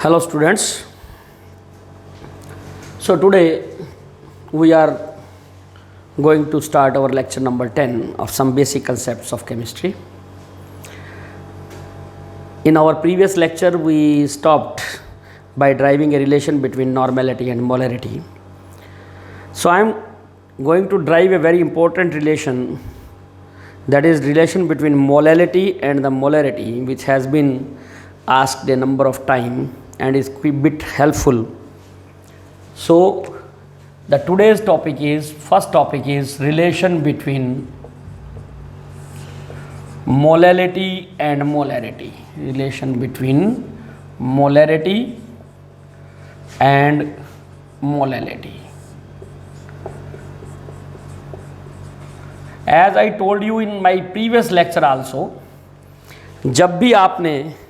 Hello students. So today we are going to start our lecture number 10 of some basic concepts of chemistry. In our previous lecture we stopped by deriving a relation between normality and molarity. So I am going to derive a very important relation, that is relation between molality and the molarity, which has been asked a number of times and is a bit helpful. So the today's topic is, first topic is relation between molality and molarity. Relation between molarity and molality. As I told you in my previous lecture also, जब भी आपने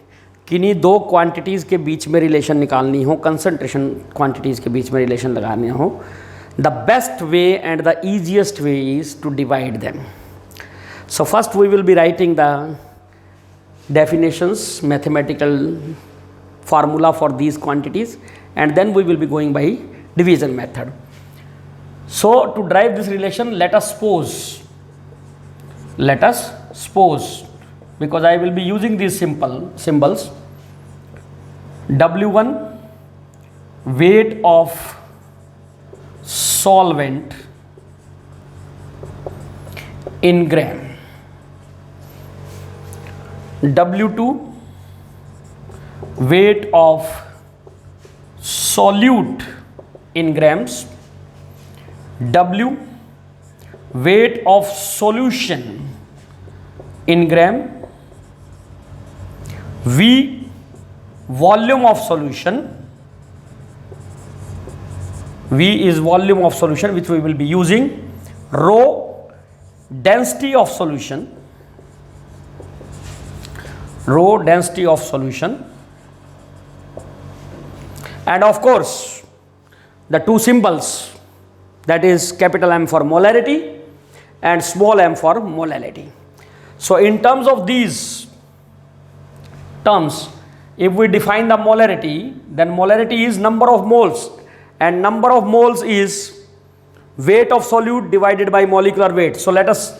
किन्हीं दो quantities के बीच में relation निकालनी हो, concentration quantities के बीच में रिलेशन लगाने हो, the best way and the easiest way is to divide them. So first we will be writing the definitions, mathematical formula for these quantities, and then we will be going by division method. So to derive this relation, let us suppose, because I will be using these simple symbols, W1 weight of solvent in gram, W2 weight of solute in grams, W weight of solution in gram, V volume of solution, V is volume of solution which we will be using, rho density of solution, rho density of solution, and of course the two symbols, that is capital M for molarity and small m for molality. So in terms of these terms, if we define the molarity, then molarity is number of moles, and number of moles is weight of solute divided by molecular weight. So let us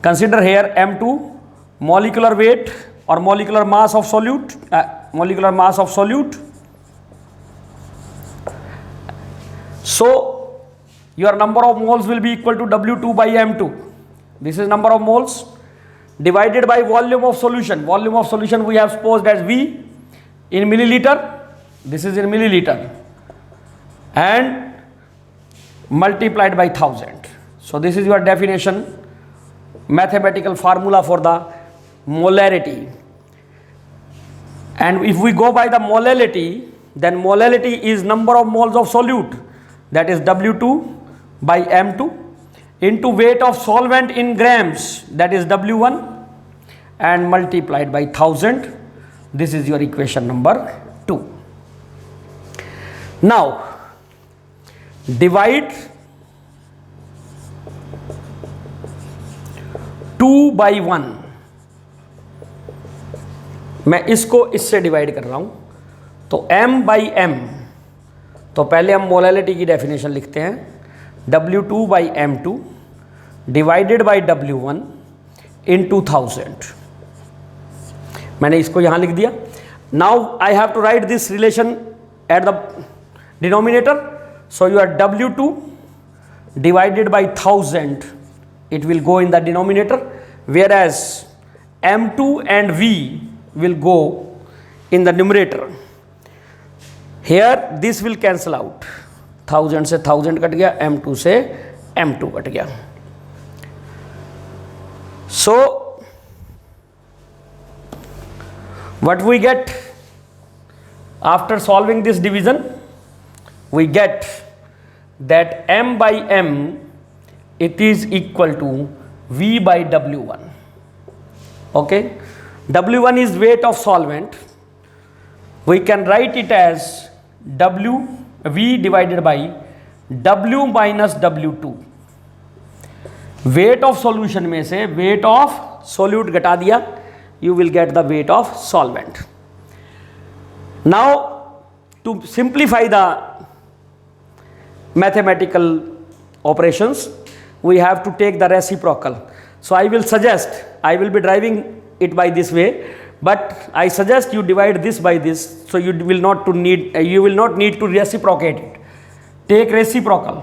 consider here M2 molecular weight or molecular mass of solute, So your number of moles will be equal to W2 by M2. This is number of moles divided by volume of solution. Volume of solution we have supposed as V in milliliter. This is in milliliter, and multiplied by 1000. So this is your definition, mathematical formula for the molarity. And if we go by the molality, then molality is number of moles of solute, that is W2 by M2, into weight of solvent in grams, that is W1, and multiplied by 1000. This is your equation number 2. Now divide 2 by 1. मैं इसको इससे divide कर रहा हूं, तो m by m, तो पहले हम मोलालिटी की डेफिनेशन लिखते हैं, W2 by M2 divided by W1 इन 2000. मैंने इसको यहां लिख दिया. Now I have to write this relation at the denominator. So your W2 divided by 1000, it will go in the denominator, whereas M2 and V will go in the numerator. Here this will cancel out, 1000 से 1000 cut गया, M2 से M2 cut गया. So what we get after solving this division, we get that M by M, it is equal to V by W1. Okay, W1 is weight of solvent. We can write it as V divided by W minus W2. Wait of solution में से weight of solute घटा दिया, you will get the weight of solvent. Now to simplify the mathematical operations we have to take the reciprocal. So I will suggest, I will be driving it by this way, but I suggest you divide this by this, so you will not need to reciprocate it. Take reciprocal,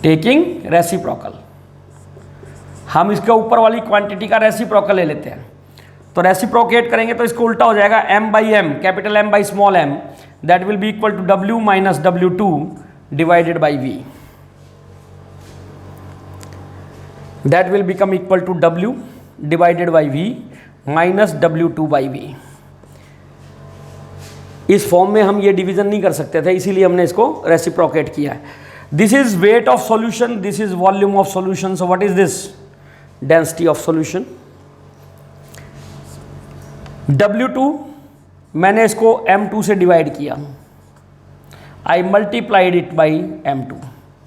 taking reciprocal, हम इसके ऊपर वाली quantity का reciprocal ले लेते हैं, तो reciprocate करेंगे तो इसको उल्टा हो जाएगा, m by m, capital M by small m, that will be equal to W minus W2 divided by V. That will become equal to W divided by V minus W2 by V. इस form में हम ये division नहीं कर सकते थे, इसीलिए हमने इसको रेसिप्रोकेट किया है. This is wait of solution, this is volume of solution. So what is this? Density of solution. W2 मैंने इसको M2 से डिवाइड किया, आई मल्टीप्लाइड इट बाई M2,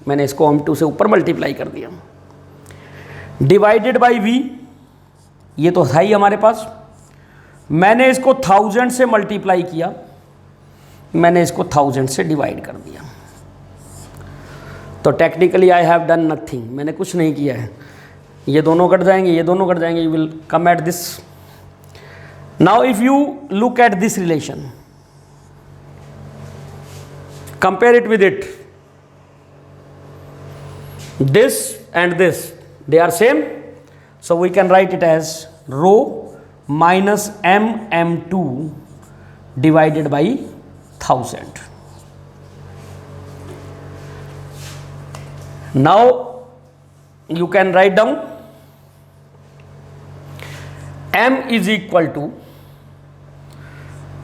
मैंने इसको M2 से ऊपर मल्टीप्लाई कर दिया, डिवाइडेड बाई V, ये तो था ही हमारे पास, मैंने इसको 1000 से मल्टीप्लाई किया, मैंने इसको 1000 से डिवाइड कर दिया. तो technically I have done nothing, मैंने कुछ नहीं किया है. ये दोनों कट जाएंगे, ये दोनों कट जाएंगे, you will come at this. Now if you look at this relation, compare it with it, this and this, they are same, so we can write it as rho minus m2 divided by 1000. Now you can write down m is equal to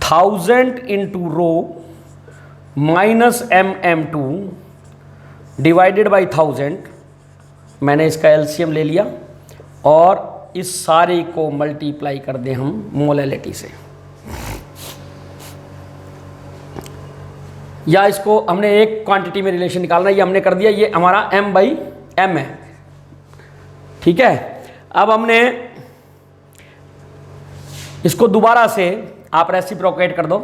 1000 into rho minus m2 divided by 1000. मैंने इसका LCM ले लिया और इस सारे को multiply कर दें हम मोलैलिटी से, या इसको हमने एक क्वांटिटी में रिलेशन निकालना है, ये हमने कर दिया, ये हमारा m बाई m है. ठीक है, अब हमने इसको दोबारा से आप रेसिप्रोकेट कर दो,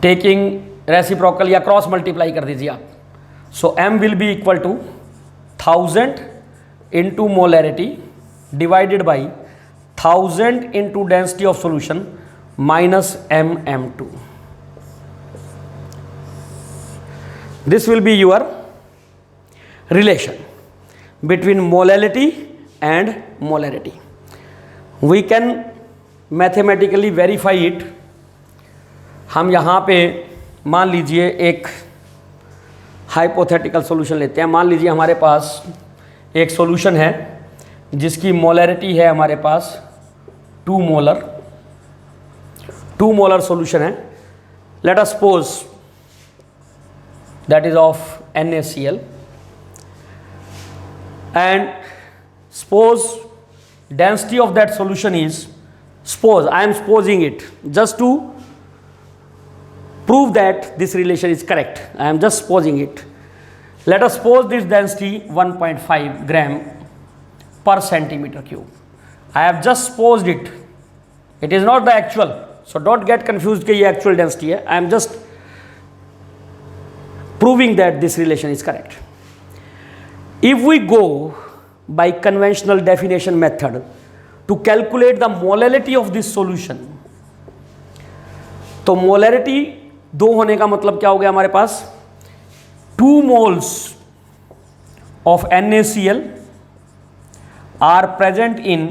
टेकिंग रेसिप्रोकल या क्रॉस मल्टीप्लाई कर दीजिए आप. So m will be equal to 1000 into molarity divided by 1000 into density of solution minus m2. This will be your relation between molality and molarity. We can mathematically verify it. हम यहाँ पे मान लीजिए एक hypothetical solution लेते हैं. मान लीजिए हमारे पास एक सॉल्यूशन है जिसकी मोलैरिटी है हमारे पास 2 मोलर सॉल्यूशन है. Let us suppose that is of NaCl and suppose density of that solution is, suppose I am supposing it just to prove that this relation is correct, I am just supposing it. Let us suppose this density 1.5 gram per centimeter cube. I have just supposed it, it is not the actual, so don't get confused कि ये actual density है. I am just proving that this relation is correct. If we go by conventional definition method to calculate the molality of this solution, तो molarity 2 होने का मतलब क्या हो गया हमारे पास, 2 moles of NaCl are present in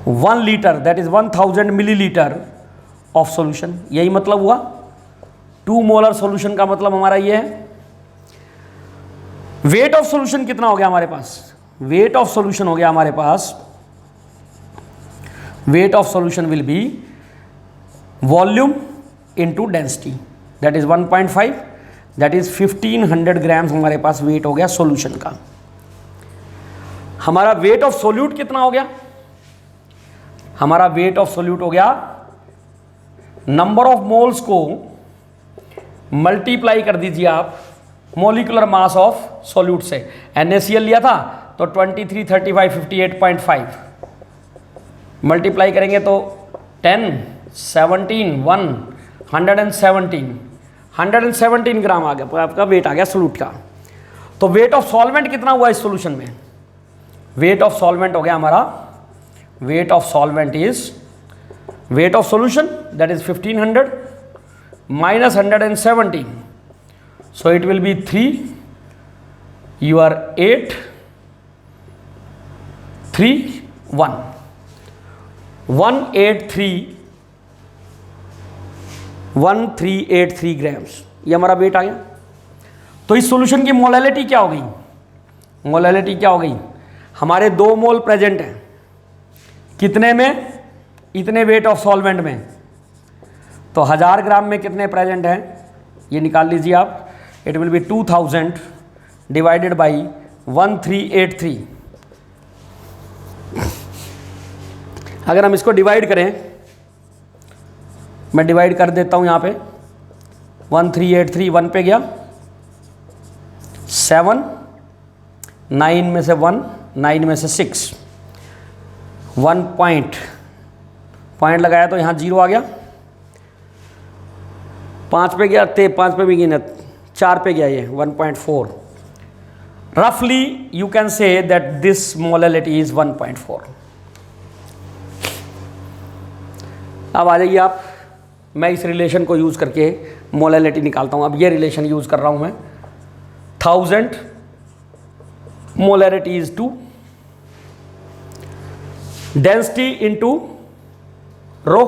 1 liter, that is 1000 milliliter of solution. यही मतलब हुआ. 2 मोलर सॉल्यूशन का मतलब हमारा ये है. वेट ऑफ सॉल्यूशन कितना हो गया हमारे पास, वेट ऑफ सॉल्यूशन हो गया हमारे पास, weight of solution will be volume into density, that is 1.5, that is 1500 grams हमारे पास वेट हो गया सॉल्यूशन का. हमारा वेट ऑफ सॉल्यूट कितना हो गया, हमारा वेट ऑफ सॉल्यूट हो गया नंबर ऑफ मोल्स को मल्टीप्लाई कर दीजिए आप मोलिकुलर मास ऑफ सॉल्यूट से. NaCl लिया था तो 23, 35, 58.5, मल्टीप्लाई करेंगे तो 10, 17, 117 ग्राम आ गया, आपका वेट आ गया सोल्यूट का। तो वेट ऑफ सॉल्वेंट कितना हुआ इस सॉल्यूशन में? वेट ऑफ सॉल्वेंट हो गया हमारा, weight of solvent is wait of solution that is 1500 minus 117, so it will be 3, you are 8, 3, 1, 1383 grams, ये हमारा वेट आ गया। तो इस सॉल्यूशन की मोलैलिटी क्या हो गई? मोलैलिटी क्या हो गई? हमारे 2 मोल प्रेजेंट हैं, कितने में? इतने वेट ऑफ सॉल्वेंट में। तो 1000 ग्राम में कितने प्रेजेंट हैं ये निकाल लीजिए आप। It will B 2000 divided by 1383। अगर हम इसको डिवाइड करें, मैं डिवाइड कर देता हूं यहां पे, 1383 1 पे गया, 7, 9 में से 1, 9 में से 6, 1 पॉइंट लगाया तो यहां 0 आ गया, 5 पे गया, 5 पे भी गिना, 4 पे गया, ये 1.4। रफली you can say that this molality is 1.4। अब आ जाइए आप, मैं इस रिलेशन को यूज करके मोलैलिटी निकालता हूं। अब ये रिलेशन यूज कर रहा हूं मैं, 1000 molality is 2, density into rho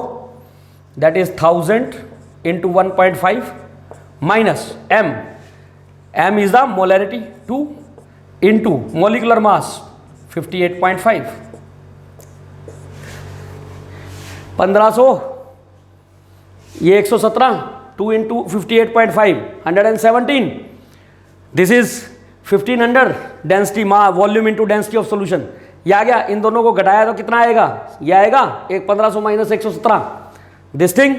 that is 1000 into 1.5 minus m is the molarity 2 into molecular mass 58.5, 1500, ये 117, 2 into 58.5 117, this is 1500 density volume into density of solution. ये आ गया, इन दोनों को घटाया तो कितना आएगा? ये आएगा 1500 माइनस 117, दिस थिंग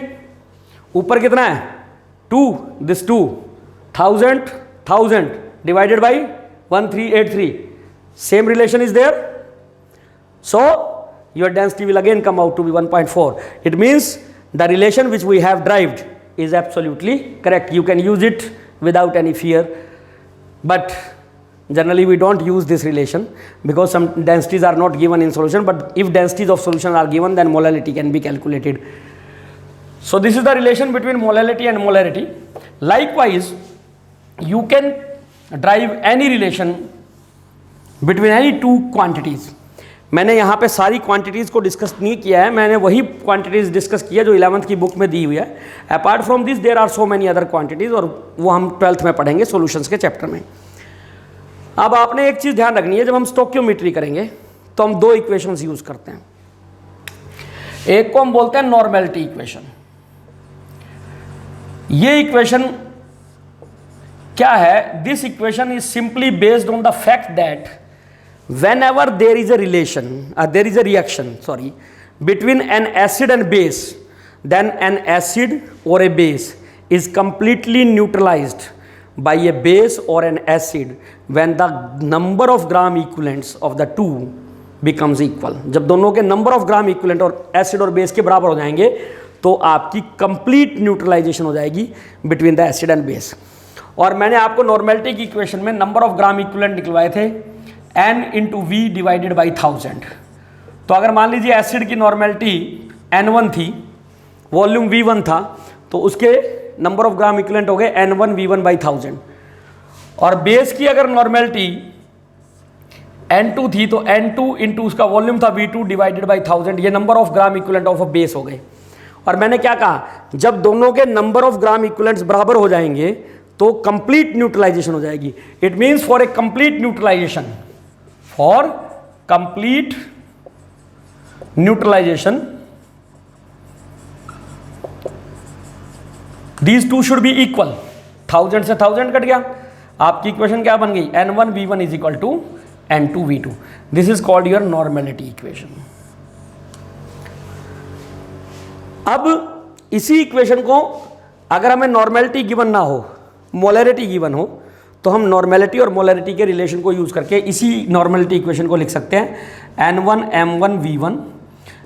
ऊपर कितना है 2, this 2, 1000 divided by 1383, same relation is there, so your density will again come out to be 1.4. It means the relation which we have derived is absolutely correct. You can use it without any fear, but generally we don't use this relation because some densities are not given in solution, but if densities of solution are given then molality can be calculated. So this is the relation between molality and molarity. Likewise, you can derive any relation between any two quantities. मैंने यहाँ पे सारी quantities को discuss नहीं किया है, मैंने वही क्वांटिटीज़ डिस्कस किया जो 11th की बुक में दी हुई है। Apart from this there are so many other quantities, और वो हम 12th में पढ़ेंगे सॉल्यूशंस के चैप्टर में। अब आपने एक चीज़ ध्यान रखनी है, जब हम स्टोक्योमेट्री करेंगे तो हम 2 इक्वेशंस यूज़ करते हैं। एक को हम बोलते हैं नॉर्मेलिटी इक्वेशन। ये इक्वेशन क्या है? This equation is simply based on the fact that whenever there is a relation, there is a reaction, between an acid and base, then an acid or a base is completely neutralized by a base or an acid when the number of gram equivalents of the two becomes equal. जब दोनों के number of gram equivalent और acid और base के बराबर हो जाएंगे तो आपकी complete neutralization हो जाएगी between the acid and base. और मैंने आपको नॉर्मेलिटी की इक्वेशन में नंबर ऑफ ग्राम इक्विवेलेंट निकलवाए थे n into V divided by 1000। तो अगर मान लीजिए एसिड की नॉर्मेलिटी n1 थी, वॉल्यूम v1 था, तो उसके नंबर ऑफ ग्राम इक्विवेलेंट हो गए n1 v1 बाई 1000। और बेस की अगर नॉर्मेलिटी n2 थी तो n2 इंटू उसका वॉल्यूम था v2 डिवाइडेड बाई 1000, ये number of gram equivalent of a base हो गए। और मैंने क्या कहा, जब दोनों के नंबर ऑफ ग्राम इक्विवेलेंट्स बराबर हो जाएंगे तो कंप्लीट न्यूट्रलाइजेशन हो जाएगी। It means for a complete neutralization, for complete neutralization these two should be equal। 1000 से 1000 कट गया, आपकी इक्वेशन क्या बन गई? n1 v1 is equal to n2 v2। this is called your normality equation। अब इसी इक्वेशन को अगर हमें नॉर्मेलिटी गिवन ना हो, मोलैरिटी गिवन हो, तो हम नॉर्मेलिटी और मोलैरिटी के रिलेशन को यूज़ करके इसी नॉर्मेलिटी इक्वेशन को लिख सकते हैं n1 m1 v1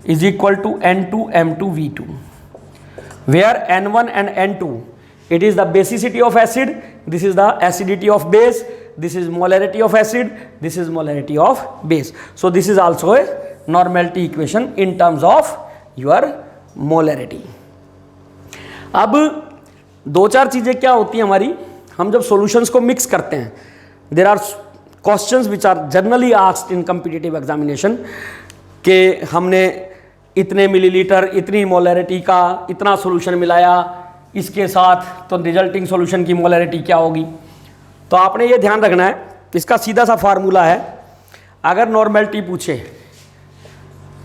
is equal to N2M2V2, where N1 and N2 it is the basicity of acid, this is the acidity of base, this is molarity of acid, this is molarity of base. So this is also a normality equation in terms of your molarity. अब दो चार चीज़ें क्या होती हैं हमारी, हम जब सॉल्यूशंस को मिक्स करते हैं, there are questions which are generally asked in competitive examination कि हमने इतने मिलीलीटर इतनी मोलैरिटी का इतना सॉल्यूशन मिलाया इसके साथ, तो रिजल्टिंग सॉल्यूशन की मोलैरिटी क्या होगी। तो आपने ये ध्यान रखना है, इसका सीधा सा फार्मूला है, अगर नॉर्मेलिटी पूछे,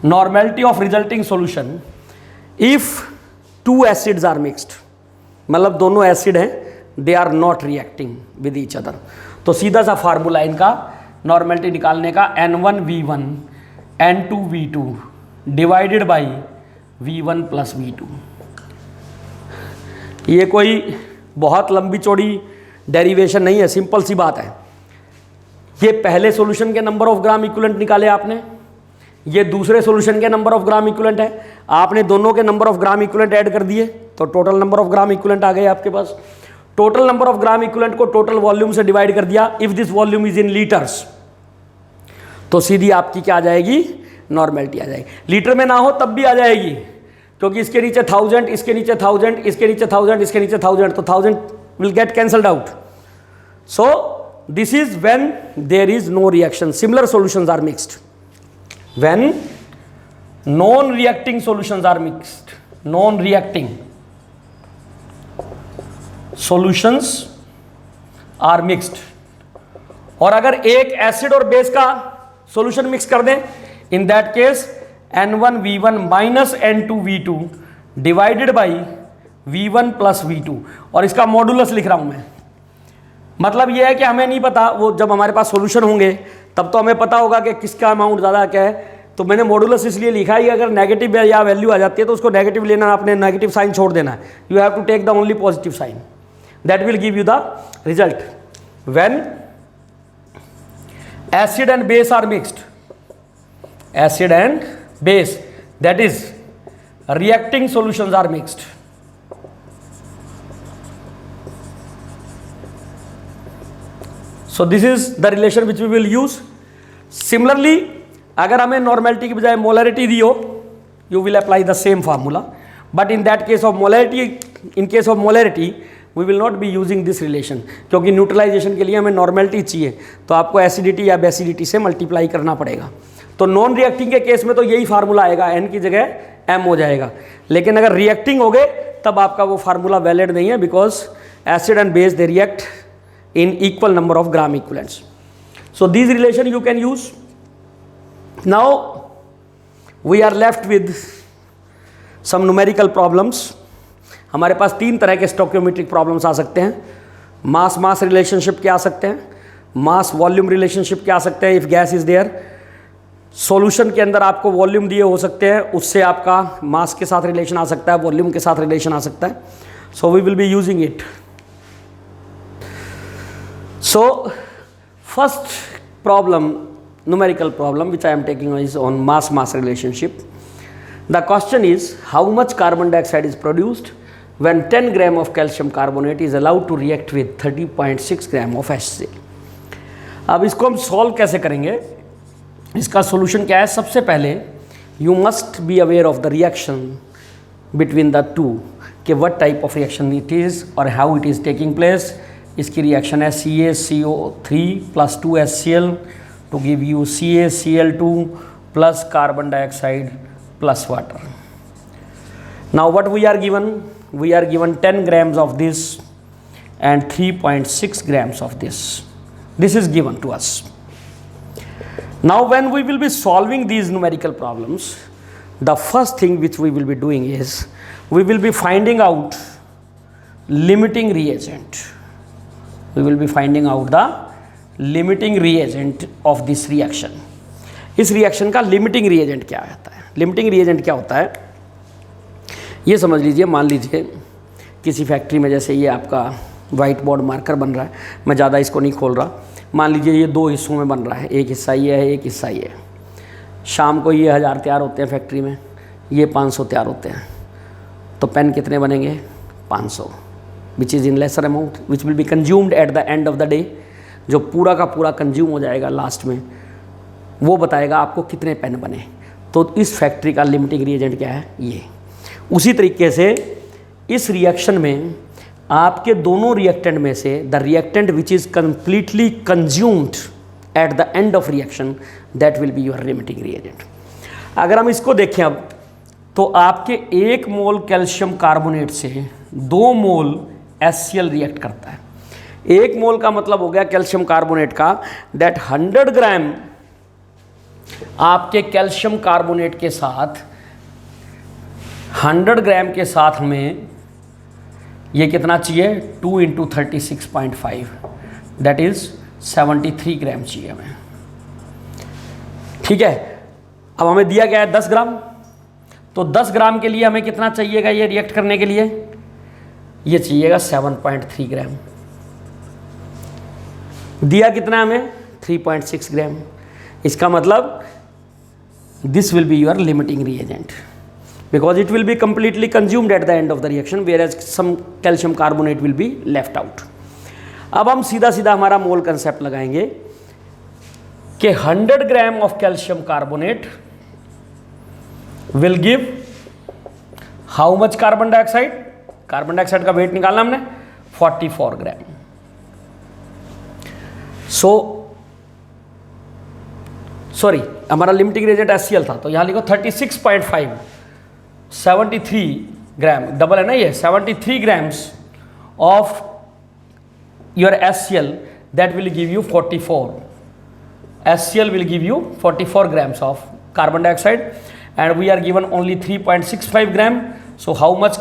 normality of resulting solution if two acids are mixed, मतलब दोनों एसिड हैं, they are not reacting with each other, तो सीधा सा फार्मूला इनका नॉर्मेलिटी निकालने का N1V1 N2V2 divided by V1 plus V2। ये कोई बहुत लंबी चौड़ी डेरिवेशन नहीं है, सिंपल सी बात है। ये पहले सॉल्यूशन के नंबर ऑफ ग्राम इक्विवेलेंट निकाले आपने, ये दूसरे सॉल्यूशन के नंबर ऑफ ग्राम इक्विवेलेंट है, आपने दोनों के number of gram equivalent add कर दिए तो total number of gram equivalent आ गए आपके पास। Total number of gram equivalent को टोटल वॉल्यूम से डिवाइड कर दिया, if this volume is in litres, तो सीधी आपकी क्या आ जाएगी, नॉर्मेलिटी आ जाएगी। लीटर में ना हो तब भी आ जाएगी, क्योंकि इसके नीचे 1000, इसके नीचे 1000, इसके नीचे 1000, इसके नीचे 1000, तो 1000 will get cancelled out. So this is when there is no reaction, similar solutions are mixed, when non reacting solutions are mixed, non reacting solutions are mixed. और अगर एक एसिड और बेस का सॉल्यूशन मिक्स कर दें, in that case N1V1 minus N2V2 divided by V1 plus V2, और इसका modulus लिख रहा हूं मैं। मतलब यह है कि हमें नहीं पता, वो जब हमारे पास सॉल्यूशन होंगे तब तो हमें पता होगा कि किसका अमाउंट ज़्यादा क्या है, तो मैंने मॉडुलस इसलिए लिखा है कि अगर नेगेटिव या वैल्यू आ जाती है तो उसको नेगेटिव लेना, आपने नेगेटिव साइन छोड़ देना है, you have to take the only positive sign, that will give you the result. When acid and base are mixed, acid and base, that is reacting solutions are mixed. So this is the relation which we will use. Similarly, अगर हमें normality की बजाय molarity दी हो, you will apply the same formula, but in that case of molarity, in case of molarity we will not be using this relation, क्योंकि neutralisation के लिए हमें normality चाहिए, तो आपको एसिडिटी या बेसिडिटी से मल्टीप्लाई करना पड़ेगा। तो नॉन रिएक्टिंग के केस में तो यही फार्मूला आएगा, n की जगह m हो जाएगा, लेकिन अगर रिएक्टिंग हो गए तब आपका वो फार्मूला वैलिड नहीं है, because acid and base they react in equal number of gram equivalents. So this relation you can use. Now we are left with some numerical problems. हमारे पास तीन तरह के स्टोकियोमेट्रिक प्रॉब्लम्स आ सकते हैं। मास मास रिलेशनशिप के आ सकते हैं, मास वॉल्यूम रिलेशनशिप के आ सकते हैं if gas is there, solution के अंदर आपको वॉल्यूम दिए हो सकते हैं, उससे आपका मास के साथ रिलेशन आ सकता है, वॉल्यूम के साथ रिलेशन आ सकता है। So we will be using it. So first problem, numerical problem which I am taking is on mass mass relationship. The question is how much carbon dioxide is produced when 10 gram of calcium carbonate is allowed to react with 30.6 gram of HCl. अब इसको हम solve कैसे करेंगे, इसका solution क्या है। सबसे पहले you must be aware of the reaction between the two, कि what type of reaction it is और how it is taking place। इसकी रिएक्शन है CaCO3 plus 2 HCl to give you CaCl2 plus carbon dioxide plus water. Now what we are given? We are given 10 grams of this and 3.6 grams of this. This is given to us. Now when we will be solving these numerical problems, the first thing which we will be doing is we will be finding out limiting reagent. We will be finding out the limiting reagent of this reaction. इस reaction का limiting reagent क्या होता है। Limiting reagent क्या होता है, ये समझ लीजिए। मान लीजिए किसी फैक्ट्री में, जैसे ये आपका वाइट बोर्ड मार्कर बन रहा है, मैं ज़्यादा इसको नहीं खोल रहा, मान लीजिए ये दो हिस्सों में बन रहा है, एक हिस्सा ये है, एक हिस्सा ये है। शाम को ये 1000 तैयार होते हैं फैक्ट्री में, ये 500 तैयार होते हैं। तो पेन कितने बनेंगे? 500, which is in lesser amount which will be consumed at the end of the day. जो पूरा का पूरा कंज्यूम हो जाएगा लास्ट में, वो बताएगा आपको कितने पेन बने। तो इस फैक्ट्री का लिमिटिंग रिएजेंट क्या है? ये। उसी तरीके से इस रिएक्शन में आपके दोनों रिएक्टेंट में से the reactant which is completely consumed at the end of reaction, that will be your limiting reagent. अगर हम इसको देखें अब, तो आपके 1 मोल कैल्शियम कार्बोनेट से 2 मोल HCl रिएक्ट करता है। 1 मोल का मतलब हो गया कैल्शियम कार्बोनेट का, दैट 100 ग्राम आपके कैल्शियम कार्बोनेट के साथ, 100 ग्राम के साथ हमें ये कितना चाहिए? 2 × 36.5, दैट इज 73 ग्राम चाहिए हमें। ठीक है, अब हमें दिया गया है 10 ग्राम, तो 10 ग्राम के लिए हमें कितना चाहिएगा ये रिएक्ट करने के लिए? ये चाहिएगा 7.3 ग्राम। दिया कितना हमें? 3.6 ग्राम। इसका मतलब this will be your limiting reagent because it will be completely consumed at the end of the reaction, whereas some calcium carbonate will be left out. अब हम सीधा सीधा हमारा मोल कंसेप्ट लगाएंगे कि 100 gram of calcium carbonate will give how much carbon dioxide? Carbon dioxide का wait निकालना हमने 44 ग्राम। सॉरी हमारा लिमिटिंग रिएजेंट HCl था, तो यहां लिखो 36.5, 73 ग्राम, डबल है ना ये, 73 grams of your HCl, that will give you 44। HCl will give you 44 grams of carbon dioxide and we are given only 3.65 gram. So how much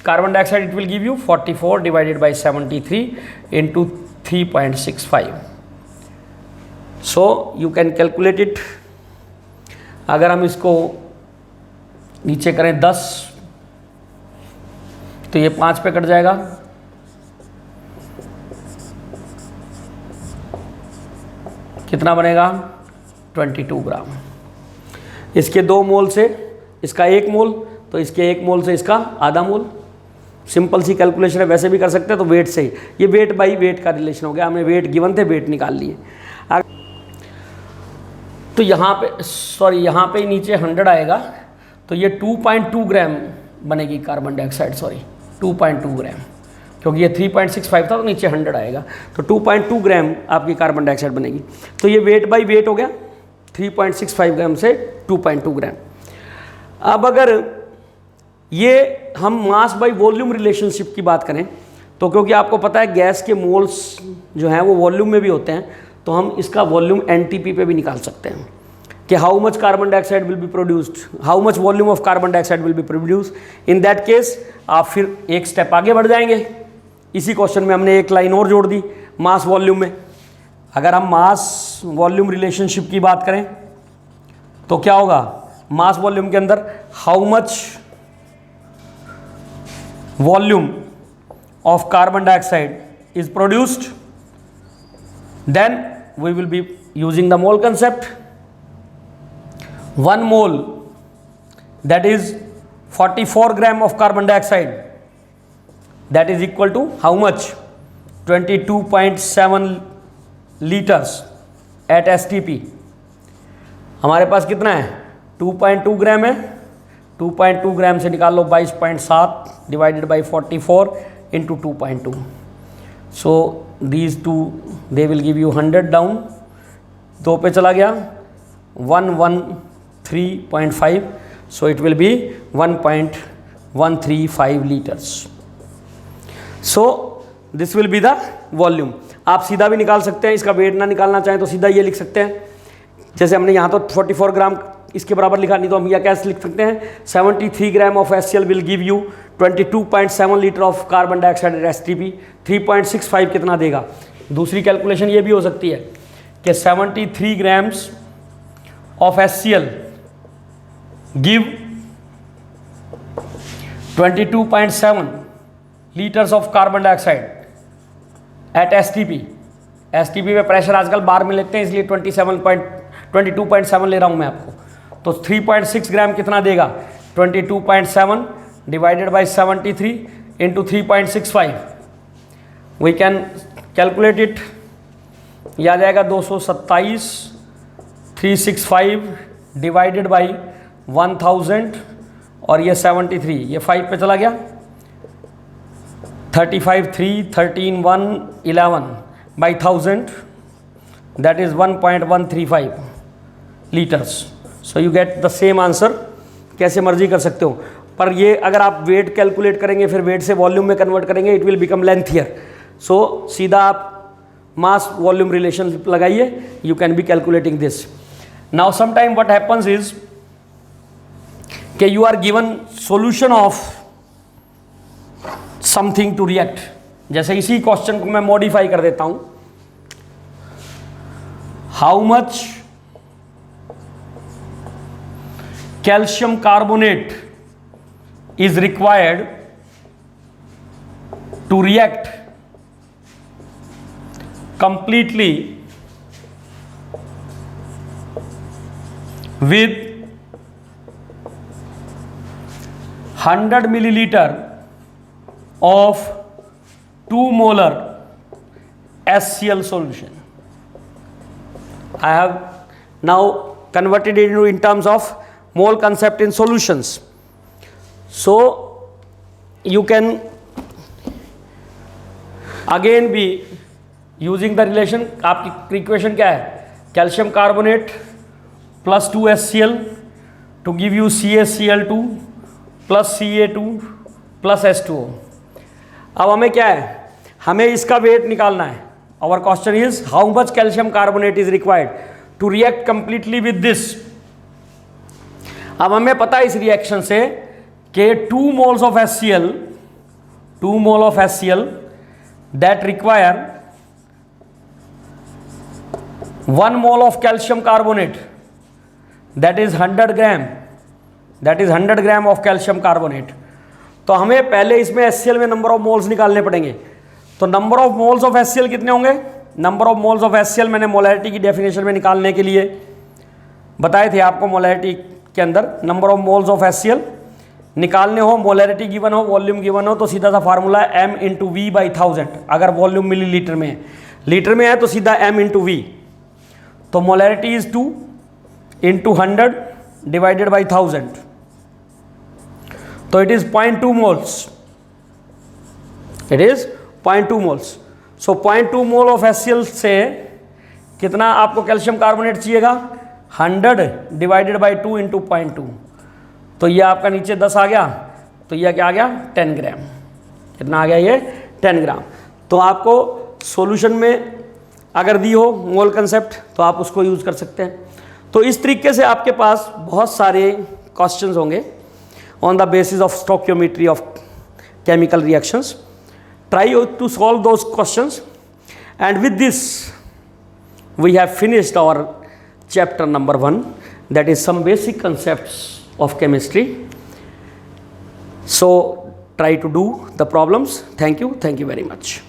carbon dioxide it will give you? 44 divided by 73 into 3.65. So you can calculate it. अगर हम इसको नीचे करें 10 तो ये 5 पे cut जाएगा, कितना बनेगा? 22 ग्राम। इसके 2 मोल से इसका 1 मोल, तो इसके 1 मोल से इसका आधा मोल। सिंपल सी कैलकुलेशन है, वैसे भी कर सकते हैं, तो वेट से ही, ये वेट बाई वेट का रिलेशन हो गया, हमने वेट गिवन थे, वेट निकाल लिए। तो यहाँ पे सॉरी यहाँ पे नीचे 100 आएगा, तो ये 2.2 ग्राम बनेगी कार्बन डाइऑक्साइड, सॉरी 2.2 ग्राम, क्योंकि ये 3.65 था तो नीचे 100 आएगा, तो 2.2 ग्राम आपकी कार्बन डाइऑक्साइड बनेगी। तो ये वेट बाई वेट हो गया, 3.65 ग्राम से 2.2 ग्राम। अब अगर ये हम मास बाई वॉल्यूम रिलेशनशिप की बात करें, तो क्योंकि आपको पता है गैस के मोल्स जो हैं वो वॉल्यूम में भी होते हैं, तो हम इसका वॉल्यूम एनटीपी पे भी निकाल सकते हैं कि how much carbon dioxide will be produced, how much volume of carbon dioxide will be produced. In that case आप फिर एक स्टेप आगे बढ़ जाएंगे। इसी क्वेश्चन में हमने एक लाइन और जोड़ दी मास वॉल्यूम में। अगर हम मास वॉल्यूम रिलेशनशिप की बात करें तो क्या होगा? मास वॉल्यूम के अंदर how much volume of carbon dioxide is produced, then we will be using the mole concept. 1 mole, that is 44 gram of carbon dioxide, that is equal to how much? 22.7 liters at STP. हमारे पास कितना है? 2.2 ग्राम है, 2.2 ग्राम से निकाल लो 22.7 divided by 44 into 2.2. So these two they will give you 100 down, 2 पे चला गया 113.5, so it will be 1.135 liters. So this will be the volume. आप सीधा भी निकाल सकते हैं, इसका वेट ना निकालना चाहें तो सीधा ये लिख सकते हैं, जैसे हमने यहाँ तो 44 ग्राम इसके बराबर लिखा, नहीं तो हम यह कैसे लिख सकते हैं? 73 gram of HCl will give you 22.7 litre of carbon dioxide eight STP. 3.65 कितना देगा? दूसरी कैलकुलेशन ये भी हो सकती है कि 73 grams of HCl give 22.7 litres of carbon dioxide eight STP. STP पे प्रेशर आजकल बार में लेते हैं, इसलिए 22.7 ले रहा हूँ मैं आपको। तो 3.6 ग्राम कितना देगा? 22.7 divided by 73 into 3.65. We can calculate it. ये आ जाएगा 227 365 डिवाइडेड बाई 1000 और ये 73, ये 5 पे चला गया, 35 3 13 1 11 by 1000, that is 1.135 liters. So you get the same answer. कैसे मर्जी कर सकते हो, पर ये अगर आप वेट कैलकुलेट करेंगे फिर वेट से वॉल्यूम में कन्वर्ट करेंगे, it will become lengthier. So सीधा आप मास वॉल्यूम रिलेशनशिप लगाइए, you can be calculating this. Now some time what happens is कि you are given solution of something to react. जैसे इसी क्वेश्चन को मैं मॉडिफाई कर देता हूं. How much calcium carbonate is required to react completely with 100 milliliter of 2 molar HCl solution. I have now converted it in terms of mole concept in solutions. So you can again be using the relation. आपकी equation क्या है? Calcium carbonate plus 2 HCl to give you CaCl2 plus Ca2 plus H2O. अब हमें क्या है, हमें इसका weight निकालना है. Our question is how much calcium carbonate is required to react completely with this. अब हमें पता है इस रिएक्शन से कि 2 moles of HCl, 2 mole of HCl that require 1 mole of calcium carbonate, that is 100 gram, that is 100 gram of calcium carbonate. तो हमें पहले इसमें HCl में नंबर ऑफ मोल्स निकालने पड़ेंगे. तो number of moles of HCl कितने होंगे? Number of moles of HCl मैंने मोलैरिटी की डेफिनेशन में निकालने के लिए बताए थे आपको. मोलैरिटी के अंदर number of moles of HCl निकालने हो, मोलैरिटी गिवन हो, वॉल्यूम गिवन हो, तो सीधा सा फार्मूला है m इंटू वी बाई 1000. अगर वॉल्यूम मिलीलीटर में है, लीटर में है तो सीधा m इंटू वी. तो molarity is 2 into 100 divided by 1000, तो it is 0.2 moles. It is 0.2 moles. So 0.2 mole of HCl से कितना आपको कैल्शियम कार्बोनेट चाहिएगा? 100 डिवाइडेड बाई 2 इंटू 0.2. तो ये आपका नीचे 10 आ गया, तो ये क्या आ गया? 10 ग्राम. कितना आ गया? ये 10 ग्राम. तो आपको सॉल्यूशन में अगर दी हो मोल कंसेप्ट तो आप उसको यूज़ कर सकते हैं. तो इस तरीके से आपके पास बहुत सारे क्वेश्चंस होंगे on the basis of stoichiometry of chemical reactions. Try to solve those questions, and with this we have finished our chapter number 1, that is some basic concepts of chemistry. So try to do the problems. Thank you very much.